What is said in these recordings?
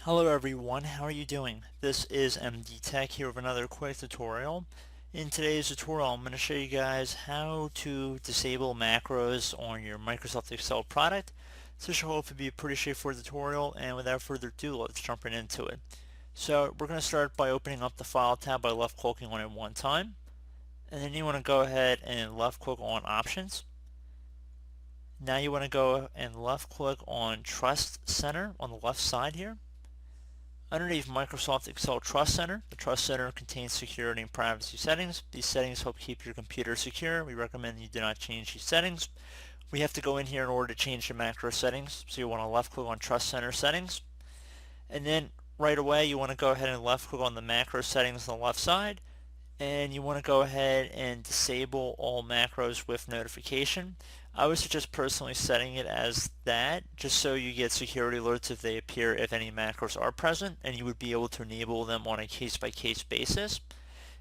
Hello everyone, how are you doing? This is MD Tech here with another quick tutorial. In today's tutorial I'm going to show you guys how to disable macros on your Microsoft Excel product. So this should hopefully be a pretty straightforward tutorial, and without further ado, let's jump right into it. So we're going to start by opening up the File tab by left clicking on it one time, and then you want to go ahead and left click on Options. Now you want to go and left click on Trust Center on the left side here. Underneath Microsoft Excel Trust Center, the Trust Center contains security and privacy settings. These settings help keep your computer secure. We recommend you do not change these settings. We have to go in here in order to change the macro settings. So you want to left click on Trust Center settings. And then right away you want to go ahead and left click on the macro settings on the left side. And you want to go ahead and disable all macros with notification. I would suggest personally setting it as that, just so you get security alerts if they appear, if any macros are present, and you would be able to enable them on a case-by-case basis.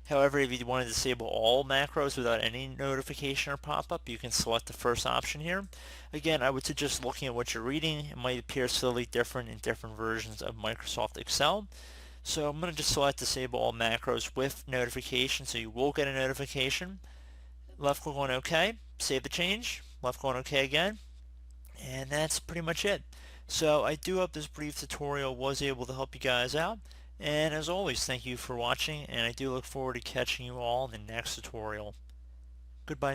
However, if you want to disable all macros without any notification or pop-up, you can select the first option here. Again, I would suggest looking at what you're reading. It might appear slightly different in different versions of Microsoft Excel. So I'm going to just select disable all macros with notification, so you will get a notification. Left click on OK, save the change, left click on OK again, and that's pretty much it. So I do hope this brief tutorial was able to help you guys out, and as always, thank you for watching, and I do look forward to catching you all in the next tutorial. Goodbye.